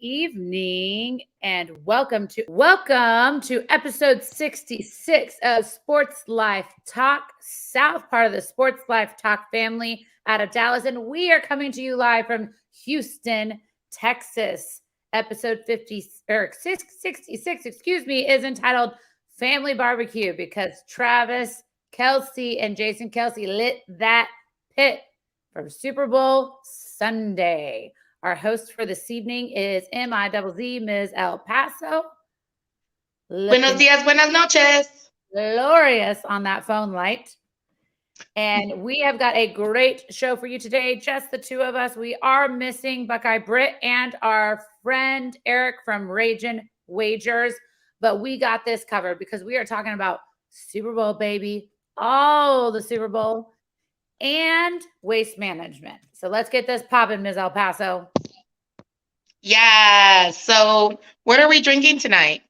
evening and welcome to episode 66 of Sports Life Talk, South part of the Sports Life Talk family out of Dallas. And we are coming to you live from Houston, Texas. Episode 66, is entitled Family Barbecue because Travis Kelce and Jason Kelce lit that pit for Super Bowl Sunday. Our host for this evening is MIZZ, Ms. El Paso. Buenos dias, buenas noches. Glorious on that phone light. And we have got a great show for you today. Just the two of us. We are missing Buckeye Britt and our friend Eric from Ragin' Wagers. But we got this covered because we are talking about Super Bowl, baby. Oh, the Super Bowl. And waste management. So let's get this popping, Ms. El Paso. Yeah. So what are we drinking tonight?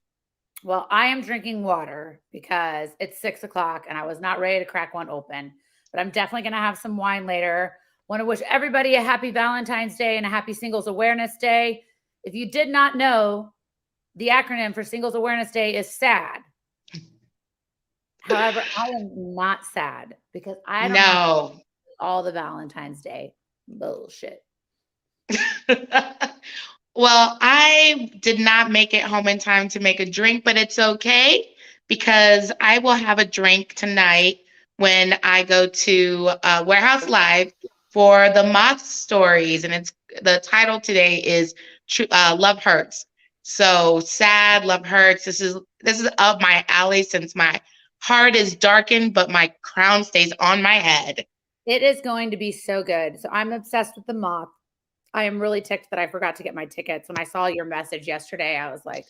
Well, I am drinking water because it's 6 o'clock and I was not ready to crack one open. But I'm definitely going to have some wine later. Want to wish everybody a happy Valentine's Day and a happy Singles Awareness Day. If you did not know, the acronym for Singles Awareness Day is SAD. However, I am not sad because I don't know all the Valentine's Day bullshit. Well, I did not make it home in time to make a drink, but it's okay because I will have a drink tonight when I go to Warehouse Live for the Moth Stories, and the title today is Love Hurts. So sad, love hurts. This is up my alley since my heart is darkened, but my crown stays on my head. It is going to be so good. So I'm obsessed with the Moth. I am really ticked that I forgot to get my tickets. When I saw your message yesterday, I was like,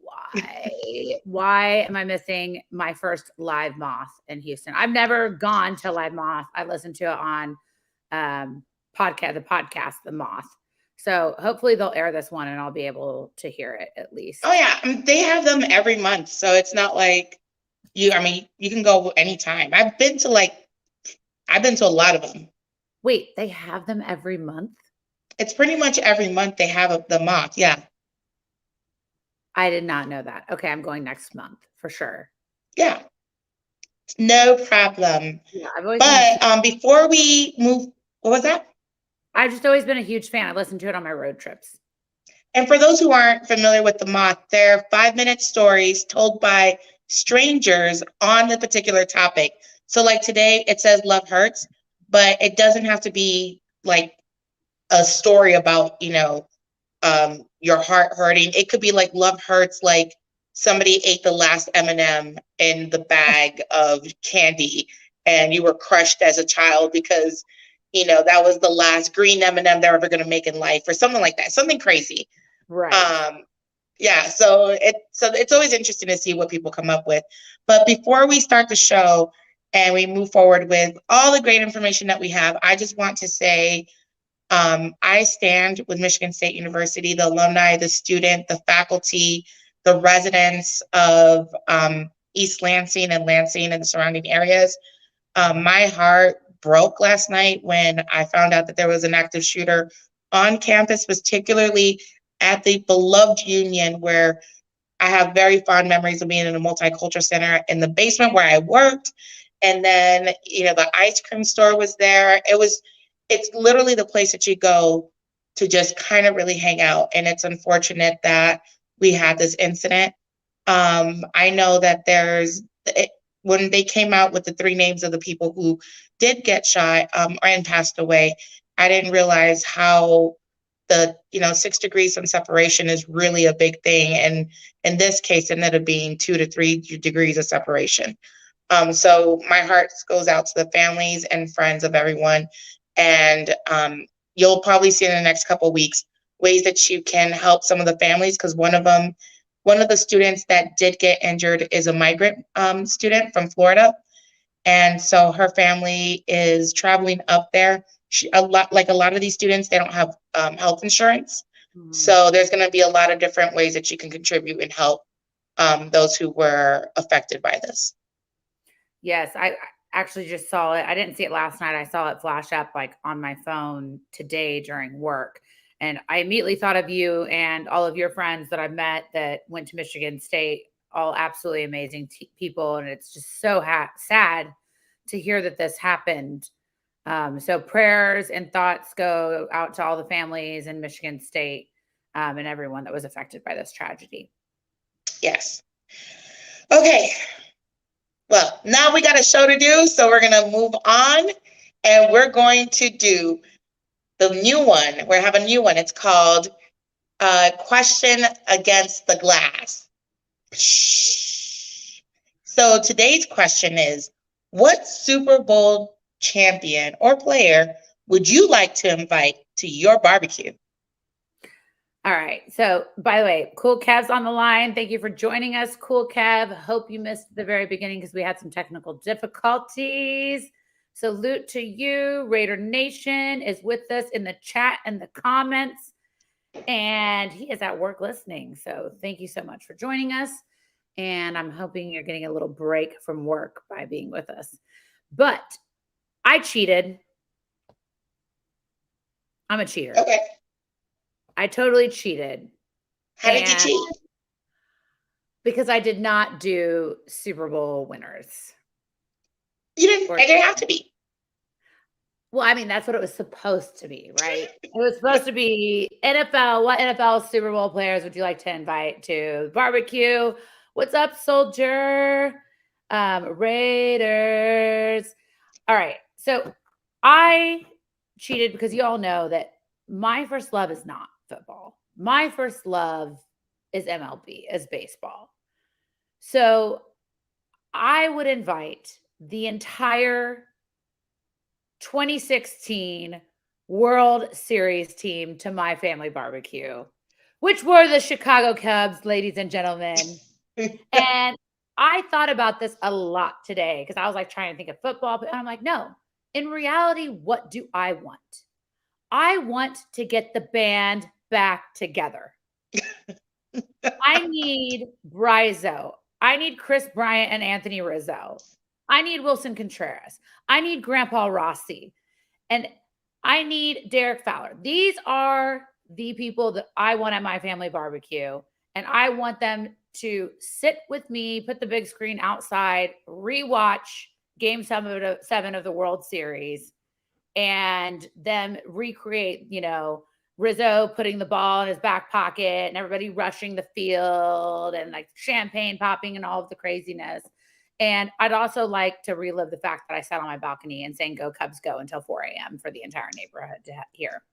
why? Why am I missing my first live Moth in Houston? I've never gone to live Moth. I listened to it on the podcast, The Moth. So hopefully they'll air this one and I'll be able to hear it at least. Oh yeah, they have them every month, so it's not like you can go anytime. I've been to a lot of them. Wait, they have them every month? It's pretty much every month they have the Moth, yeah. I did not know that. Okay, I'm going next month for sure. Yeah. No problem. Yeah, but before we move, what was that? I've just always been a huge fan. I listened to it on my road trips. And for those who aren't familiar with the Moth, they're 5-minute stories told by strangers on the particular topic. So like today it says love hurts, but it doesn't have to be like a story about, your heart hurting. It could be like love hurts, like somebody ate the last M&M in the bag of candy and you were crushed as a child because, that was the last green M&M they're ever going to make in life or something like that. Something crazy. Right. Yeah. So it's always interesting to see what people come up with. But before we start the show and we move forward with all the great information that we have, I just want to say, I stand with Michigan State University, the alumni, the student, the faculty, the residents of East Lansing and Lansing and the surrounding areas. My heart broke last night when I found out that there was an active shooter on campus, particularly at the beloved Union, where I have very fond memories of being in a multicultural center in the basement where I worked. And then, the ice cream store was there. It's literally the place that you go to just kind of really hang out. And it's unfortunate that we had this incident. I know that when they came out with the 3 names of the people who did get shot and passed away, I didn't realize how the 6 degrees of separation is really a big thing. And in this case, it ended up being 2 to 3 degrees of separation. So my heart goes out to the families and friends of everyone. And you'll probably see in the next couple of weeks ways that you can help some of the families, because one of the students that did get injured is a migrant student from Florida. And so her family is traveling up there. A lot of these students, they don't have health insurance. Mm-hmm. So there's going to be a lot of different ways that you can contribute and help those who were affected by this. Yes, I actually just saw it. I didn't see it last night. I saw it flash up like on my phone today during work. And I immediately thought of you and all of your friends that I've met that went to Michigan State, all absolutely amazing people. And it's just so sad to hear that this happened. So prayers and thoughts go out to all the families in Michigan State and everyone that was affected by this tragedy. Yes. Okay. Well, now we got a show to do, so we're going to move on, and we're going to do the new one. We have a new one. It's called Question Against the Glass. So today's question is, what Super Bowl champion or player would you like to invite to your barbecue? All right. So, by the way, Cool Kev's on the line. Thank you for joining us, Cool Kev. Hope you missed the very beginning because we had some technical difficulties. Salute to you. Raider Nation is with us in the chat and the comments, and he is at work listening. So, thank you so much for joining us. And I'm hoping you're getting a little break from work by being with us. But I cheated. I'm a cheater. Okay. I totally cheated. How did you cheat? Because I did not do Super Bowl winners. You didn't. It didn't have to be. Well, I mean, that's what it was supposed to be, right? It was supposed to be NFL. What NFL Super Bowl players would you like to invite to the barbecue? What's up, soldier? Raiders. All right. So I cheated because you all know that my first love is not football. My first love is MLB, is baseball. So I would invite the entire 2016 World Series team to my family barbecue, which were the Chicago Cubs, ladies and gentlemen. And I thought about this a lot today because I was like trying to think of football, but I'm like, no, in reality, what do I want? I want to get the band back together. I need Brizo. I need Chris Bryant and Anthony Rizzo. I need Wilson Contreras. I need Grandpa Rossi. And I need Derek Fowler. These are the people that I want at my family barbecue. And I want them to sit with me, put the big screen outside, rewatch Game 7 of the World Series, and them recreate, Rizzo putting the ball in his back pocket and everybody rushing the field and like champagne popping and all of the craziness. And I'd also like to relive the fact that I sat on my balcony and sang "Go Cubs Go" until 4 a.m. for the entire neighborhood to hear.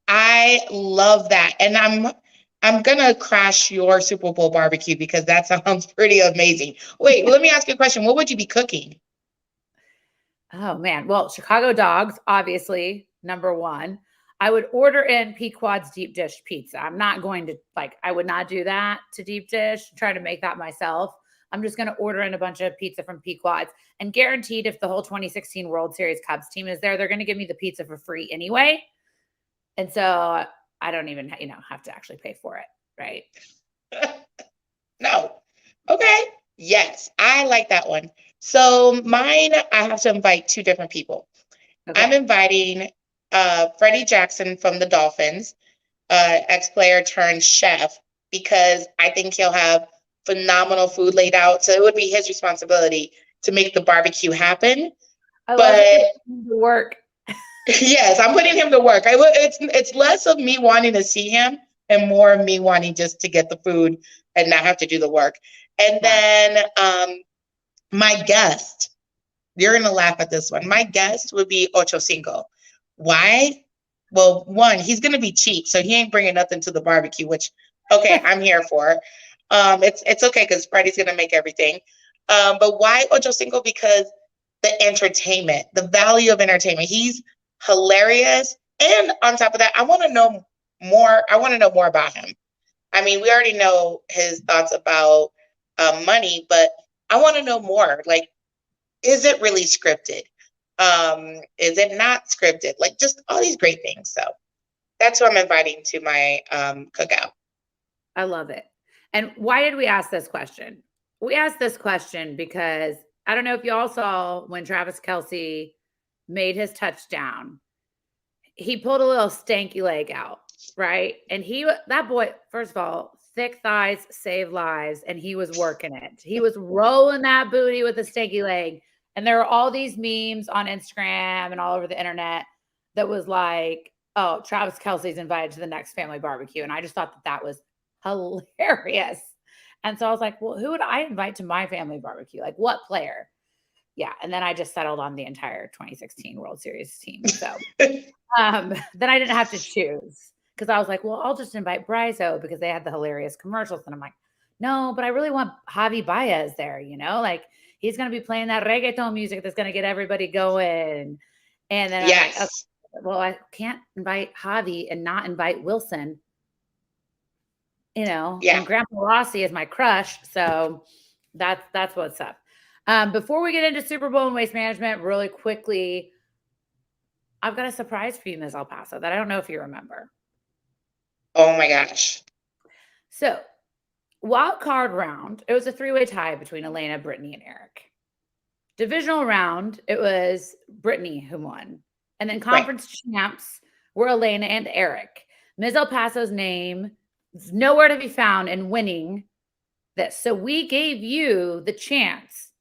I love that. And I'm gonna crash your Super Bowl barbecue because that sounds pretty amazing. Wait, let me ask you a question. What would you be cooking? Oh man. Well, Chicago dogs, obviously, number one. I would order in Pequod's deep dish pizza. I'm not going to I would not do that to deep dish, try to make that myself. I'm just going to order in a bunch of pizza from Pequod's, and guaranteed if the whole 2016 World Series Cubs team is there, they're going to give me the pizza for free anyway. And so I don't even, have to actually pay for it. Right. No. Okay. Yes. I like that one. So mine, I have to invite two different people. Okay. I'm inviting Freddie Jackson from the Dolphins, ex-player turned chef, because I think he'll have phenomenal food laid out. So it would be his responsibility to make the barbecue happen. I love it. To work. Yes, I'm putting him to work. It's less of me wanting to see him and more of me wanting just to get the food and not have to do the work. And then my guest, you're going to laugh at this one. My guest would be Ocho Cinco. Why? Well, one, he's going to be cheap, so he ain't bringing nothing to the barbecue, which, okay, I'm here for. It's okay because Freddie's going to make everything. But why Ocho Cinco? Because the entertainment, the value of entertainment. He's hilarious. And on top of that, I want to know more. I want to know more about him. I mean, we already know his thoughts about money, but I want to know more. Like, is it really scripted? Is it not scripted? Like, just all these great things. So that's who I'm inviting to my cookout. I love it. And why did we ask this question? We asked this question because I don't know if y'all saw when Travis Kelce made his touchdown. he pulled a little stanky leg out, right? And that boy, first of all, thick thighs save lives, and he was working it. He was rolling that booty with a stanky leg. And there were all these memes on Instagram and all over the internet that was like, oh, Travis Kelce's invited to the next family barbecue. And I just thought that was hilarious. And so I was like, well, who would I invite to my family barbecue? Like, what player? Yeah. And then I just settled on the entire 2016 World Series team. So then I didn't have to choose, because I was like, well, I'll just invite Bryzo because they had the hilarious commercials. And I'm like, no, but I really want Javi Baez there, like he's going to be playing that reggaeton music that's going to get everybody going. And then yes. I'm like, okay, well, I can't invite Javi and not invite Wilson, and Grandpa Rossi is my crush. So that's what's up. Before we get into Super Bowl and waste management, really quickly, I've got a surprise for you, Ms. El Paso, that I don't know if you remember. Oh my gosh. So, wild card round, it was a three-way tie between Elena, Brittany, and Eric. Divisional round, it was Brittany who won. And then conference champs were Elena and Eric. Ms. El Paso's name is nowhere to be found in winning this. So we gave you the chance.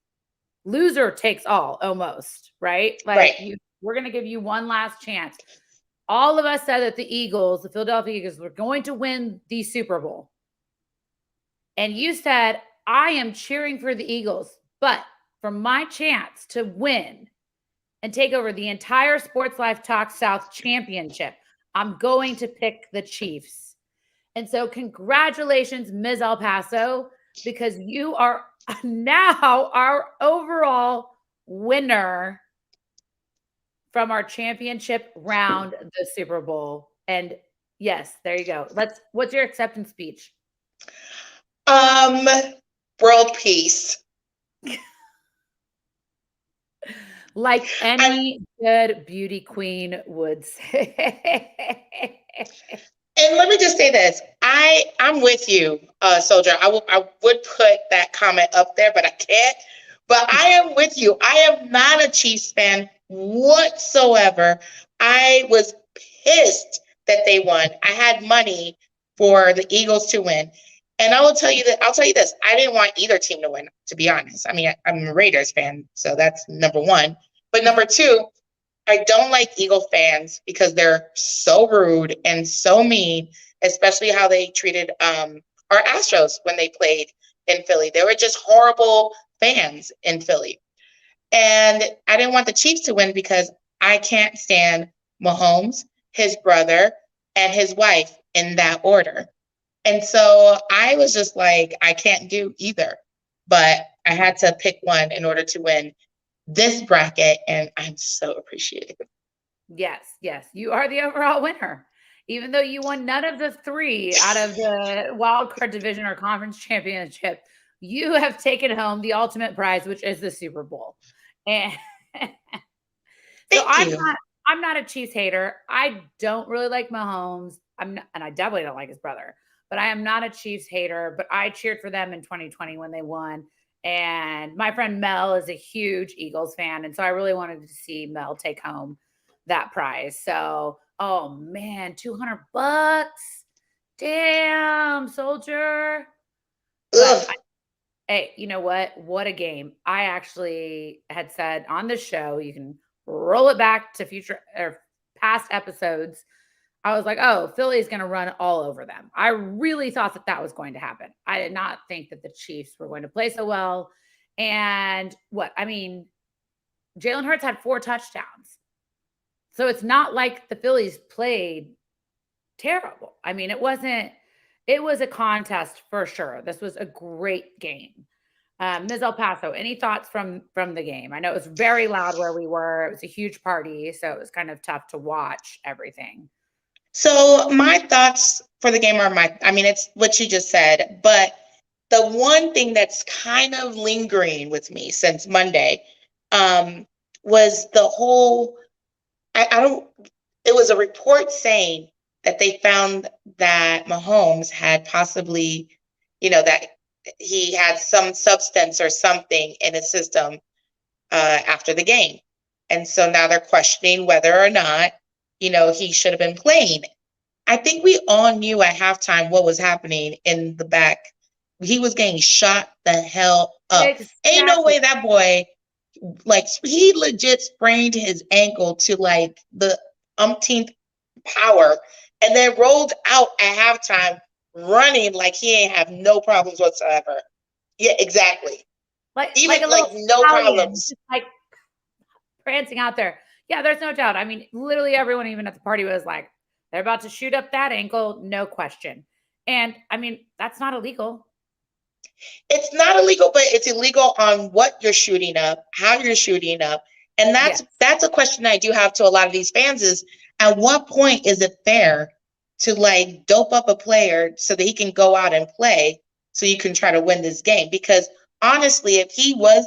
Loser takes all, almost, right? We're going to give you one last chance. All of us said that the Philadelphia Eagles, were going to win the Super Bowl. And you said, I am cheering for the Eagles, but for my chance to win and take over the entire Sports Life Talk South Championship, I'm going to pick the Chiefs. And so congratulations, Ms. El Paso, because you are now our overall winner from our championship round, the Super Bowl. And yes, there you go. What's your acceptance speech? World peace. Like any good beauty queen would say. And let me just say this. I'm with you, Soldier. I would put that comment up there, but I can't. But I am with you. I am not a Chiefs fan whatsoever. I was pissed that they won. I had money for the Eagles to win. And I'll tell you this. I didn't want either team to win, to be honest. I mean, I'm a Raiders fan, so that's number one. But number two, I don't like Eagle fans because they're so rude and so mean, especially how they treated our Astros when they played in Philly. They were just horrible fans in Philly. And I didn't want the Chiefs to win because I can't stand Mahomes, his brother, and his wife in that order. And so I was just like, I can't do either. But I had to pick one in order to win this bracket, and I'm so appreciative. Yes. You are the overall winner. Even though you won none of the three out of the wild card division or conference championship, you have taken home the ultimate prize, which is the Super Bowl. And so I'm not a Chiefs hater. I don't really like Mahomes. And I definitely don't like his brother. But I am not a Chiefs hater, but I cheered for them in 2020 when they won. And my friend Mel is a huge Eagles fan. And so I really wanted to see Mel take home that prize. So, oh man, $200. Damn, Soldier. Hey, you know what? What a game. I actually had said on the show, you can roll it back to future or past episodes. I was like, oh, Philly's going to run all over them. I really thought that was going to happen. I did not think that the Chiefs were going to play so well. And Jalen Hurts had 4 touchdowns. So it's not like the Phillies played terrible. I mean, it was a contest for sure. This was a great game. Ms. El Paso, any thoughts from the game? I know it was very loud where we were. It was a huge party, so it was kind of tough to watch everything. So my thoughts for the game are it's what you just said, but the one thing that's kind of lingering with me since Monday was the whole, it was a report saying that they found that Mahomes had possibly, that he had some substance or something in his system after the game. And so now they're questioning whether or not he should have been playing. I think we all knew at halftime what was happening in the back. He was getting shot the hell up. Exactly. Ain't no way that boy, like, he legit sprained his ankle to like the umpteenth power and then rolled out at halftime running like he ain't have no problems whatsoever. Yeah, exactly. Even like no problems. Just like prancing out there. Yeah, there's no doubt. I mean, literally everyone, even at the party, was like, they're about to shoot up that ankle, no question. And I mean, that's not illegal. It's not illegal, but it's illegal on what you're shooting up, how you're shooting up. And that's a question I do have to a lot of these fans is, at what point is it fair to like dope up a player so that he can go out and play so you can try to win this game? Because honestly, if he was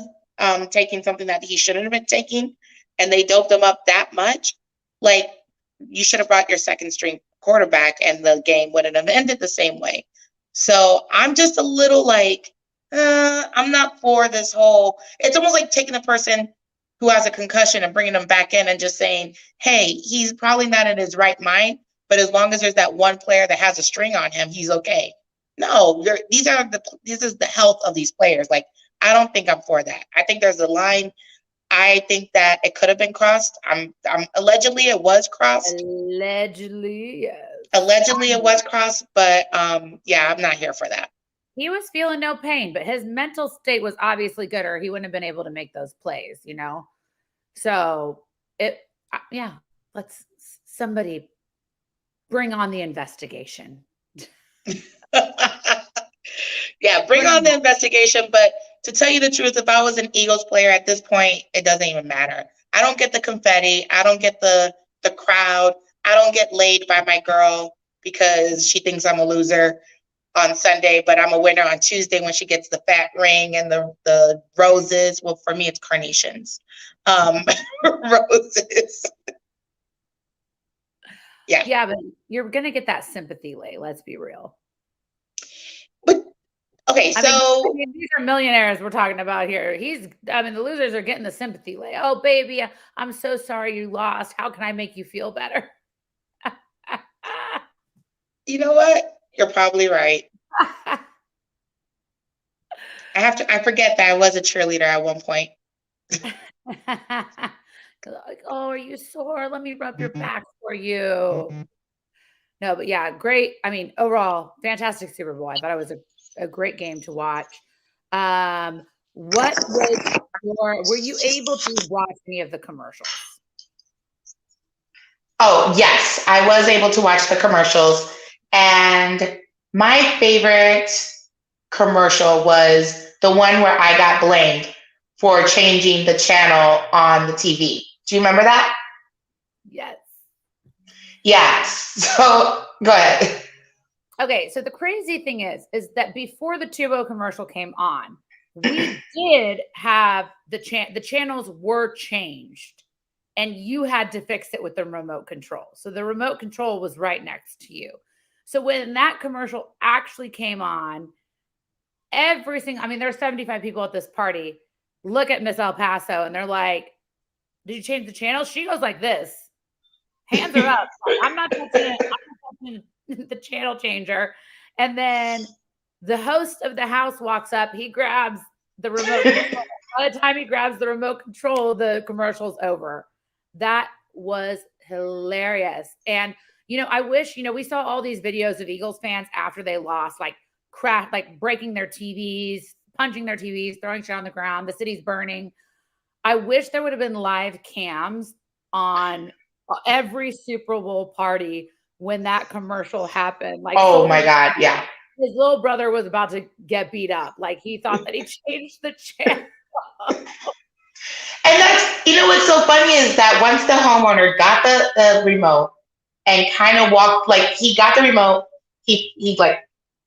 taking something that he shouldn't have been taking and they doped him up that much, like, you should have brought your second string quarterback and the game wouldn't have ended the same way. So I'm just a little like, I'm not for this whole, it's almost like taking a person who has a concussion and bringing them back in and just saying, hey, he's probably not in his right mind, but as long as there's that one player that has a string on him, he's okay. No, this is the health of these players. Like, I don't think I'm for that. I think there's a line. I think that it could have been crossed. Allegedly it was crossed. Allegedly, yes. Allegedly it was crossed, but yeah, I'm not here for that. He was feeling no pain, but his mental state was obviously good, or he wouldn't have been able to make those plays, So let's somebody bring on the investigation. Yeah, bring on the investigation. But to tell you the truth, if I was an Eagles player at this point, it doesn't even matter. I don't get the confetti. I don't get the crowd. I don't get laid by my girl because she thinks I'm a loser on Sunday, but I'm a winner on Tuesday when she gets the fat ring and the roses. Well, for me, it's carnations. Roses. Yeah. Yeah, but you're going to get that sympathy lay. Let's be real. But okay, so these are millionaires we're talking about here. The losers are getting the sympathy lay. Oh, baby, I'm so sorry you lost. How can I make you feel better? You know what? You're probably right. I forget that I was a cheerleader at one point. Like, oh, are you sore? Let me rub your back for you. No, but yeah, great. I mean, overall, fantastic Super Bowl. I thought it was a great game to watch. Were you able to watch any of the commercials? Oh, yes, I was able to watch the commercials. And my favorite commercial was the one where I got blamed for changing the channel on the TV. Do you remember that? Yes. Yes. So go ahead. Okay, so the crazy thing is that before the Tubo commercial came on, we did have the channels were changed, and you had to fix it with the remote control. So the remote control was right next to you. So when that commercial actually came on, there's 75 people at this party. Look at Miss El Paso, and they're like, "Did you change the channel?" She goes like this, hands are up. Like, I'm not touching it. I'm not touching the channel changer. And then the host of the house walks up. He grabs the remote control. By the time he grabs the remote control, the commercial's over. That was hilarious. And, I wish, we saw all these videos of Eagles fans after they lost, like breaking their TVs, punching their TVs, throwing shit on the ground. The city's burning. I wish there would have been live cams on every Super Bowl party when that commercial happened. Like, oh my God, yeah. His little brother was about to get beat up. Like, he thought that he changed the channel. And what's so funny is that once the homeowner got the remote and kind of walked, like, he got the remote, he like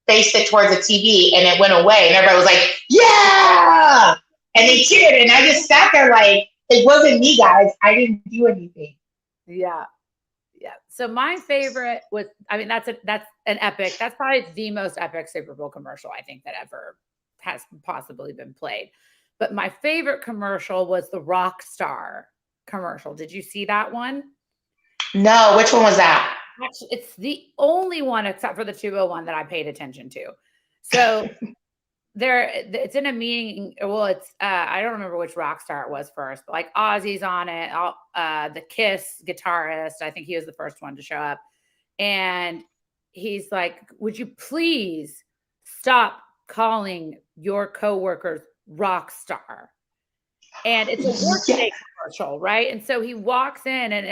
faced it towards the TV and it went away and everybody was like, yeah! And they cheered and I just sat there like, it wasn't me, guys. I didn't do anything. Yeah. Yeah. So my favorite was, that's an epic. That's probably the most epic Super Bowl commercial I think that ever has possibly been played. But my favorite commercial was the Rockstar commercial. Did you see that one? No, which one was that? Actually, it's the only one except for the 201 that I paid attention to. So it's in a meeting. Well, it's I don't remember which rock star it was first, but like Ozzy's on it. The Kiss guitarist, I think he was the first one to show up, and he's like, "Would you please stop calling your coworkers rock star?" And it's a workday commercial, right? And so he walks in, and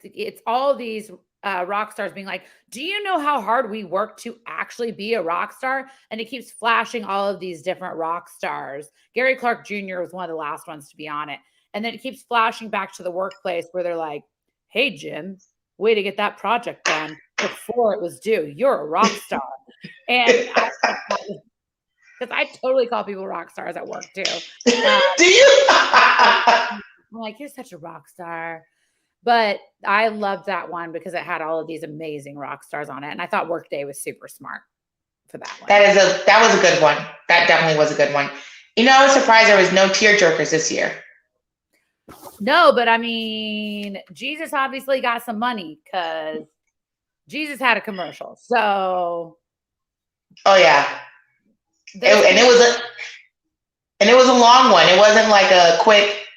it's all these rock stars being like, "Do you know how hard we work to actually be a rock star?" And it keeps flashing all of these different rock stars. Gary Clark Jr. was one of the last ones to be on it. And then it keeps flashing back to the workplace where they're like, "Hey, Jim, way to get that project done before it was due. You're a rock star." And because I totally call people rock stars at work too. Do you? I'm like, "You're such a rock star." But I loved that one because it had all of these amazing rock stars on it. And I thought Workday was super smart for that one. That was a good one. That definitely was a good one. You know, I was surprised there was no tearjerkers this year. No, but I mean, Jesus obviously got some money because Jesus had a commercial. So. Oh yeah. And it was a long one. It wasn't like a quick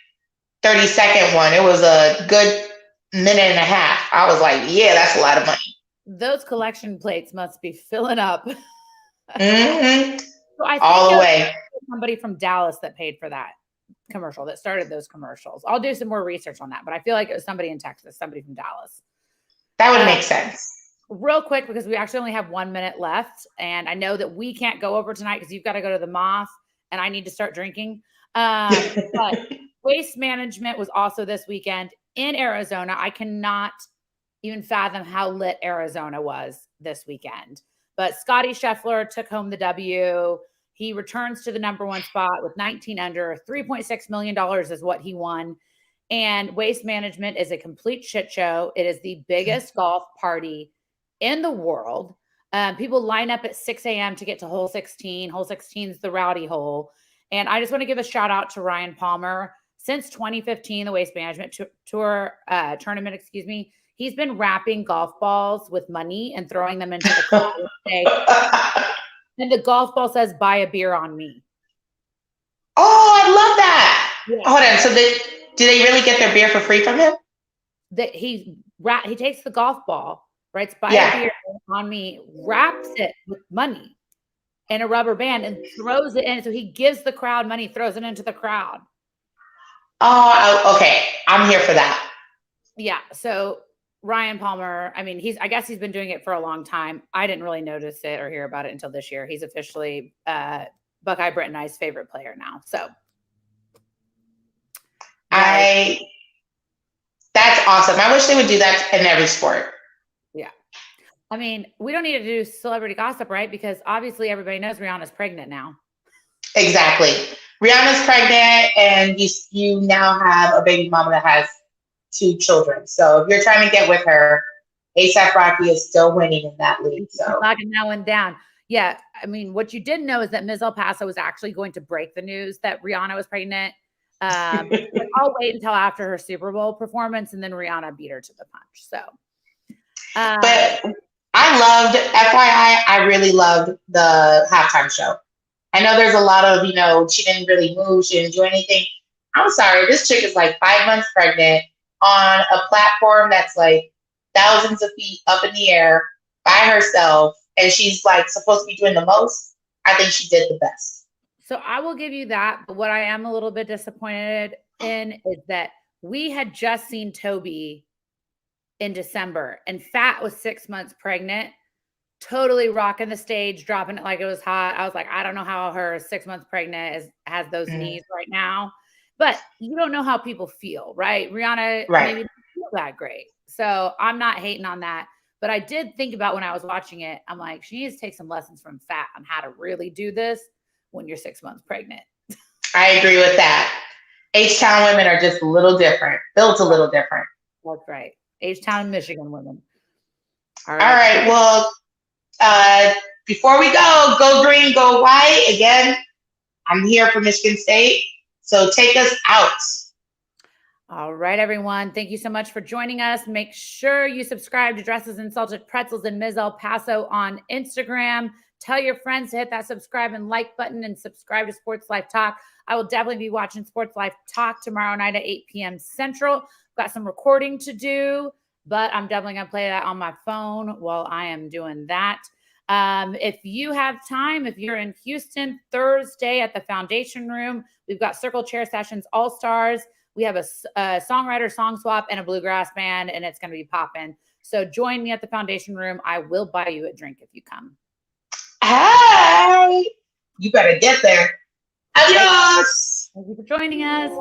30-second one. It was a good minute and a half. I was like, yeah, that's a lot of money. Those collection plates must be filling up. Mm-hmm. So I think all the way. Somebody from Dallas that paid for that commercial, that started those commercials. I'll do some more research on that, but I feel like it was somebody in Texas, somebody from Dallas. That would make sense. Real quick, because we actually only have 1 minute left, and I know that we can't go over tonight because you've got to go to the Moth, and I need to start drinking. But Waste Management was also this weekend in Arizona. I cannot even fathom how lit Arizona was this weekend. But Scotty Scheffler took home the W. He returns to the number one spot with 19 under. $3.6 million is what he won. And Waste Management is a complete shit show. It is the biggest golf party in the world. People line up at 6 a.m. to get to hole 16. Hole 16 is the rowdy hole. And I just want to give a shout out to Ryan Palmer. Since 2015, the Waste Management Tour tournament, he's been wrapping golf balls with money and throwing them into the crowd. And the golf ball says, "Buy a beer on me." Oh, I love that. Yeah. Hold on. So do they really get their beer for free from him? That he takes the golf ball, writes "Buy a beer on me," wraps it with money and a rubber band and throws it in. So he gives the crowd money, throws it into the crowd. Oh, okay. I'm here for that. Yeah. So Ryan Palmer, I mean, I guess he's been doing it for a long time. I didn't really notice it or hear about it until this year. He's officially Buckeye Brett and I's favorite player now. So that's awesome. I wish they would do that in every sport. Yeah. I mean, we don't need to do celebrity gossip, right? Because obviously everybody knows Rihanna's pregnant now. Exactly. Rihanna's pregnant, and you now have a baby mama that has 2 children. So if you're trying to get with her, A$AP Rocky is still winning in that league. So knocking that one down. Yeah. I mean, what you didn't know is that Mizz Paso was actually going to break the news that Rihanna was pregnant. But I'll wait until after her Super Bowl performance, and then Rihanna beat her to the punch. So, but FYI, I really loved the halftime show. I know there's a lot of, she didn't really move. She didn't do anything. I'm sorry. This chick is like 5 months pregnant on a platform that's like thousands of feet up in the air by herself. And she's like supposed to be doing the most. I think she did the best. So I will give you that. But what I am a little bit disappointed in is that we had just seen Toby in December, and Fat was 6 months pregnant, totally rocking the stage, dropping it like it was hot. I was like, I don't know how her 6 months pregnant has those knees right now, but you don't know how people feel, right? Rihanna maybe didn't feel that great. So I'm not hating on that, but I did think about when I was watching it, I'm like, she needs to take some lessons from Fat on how to really do this when you're 6 months pregnant. I agree with that. H-Town women are just a little different, built a little different. That's right. H-Town, Michigan women. All right. Well, before we go green, go white. Again, I'm here for Michigan State. So take us out. All right, everyone. Thank you so much for joining us. Make sure you subscribe to Dresses and Salted Pretzels and Mizz El Paso on Instagram. Tell your friends to hit that subscribe and like button and subscribe to Sports Life Talk. I will definitely be watching Sports Life Talk tomorrow night at 8 p.m. Central. Got some recording to do, but I'm definitely going to play that on my phone while I am doing that. If you have time, if you're in Houston Thursday at the Foundation Room, we've got Circle Chair Sessions All-Stars. We have a songwriter, song swap, and a bluegrass band, and it's going to be popping. So join me at the Foundation Room. I will buy you a drink if you come. Hey, you better get there. Adios. Thank you for joining us.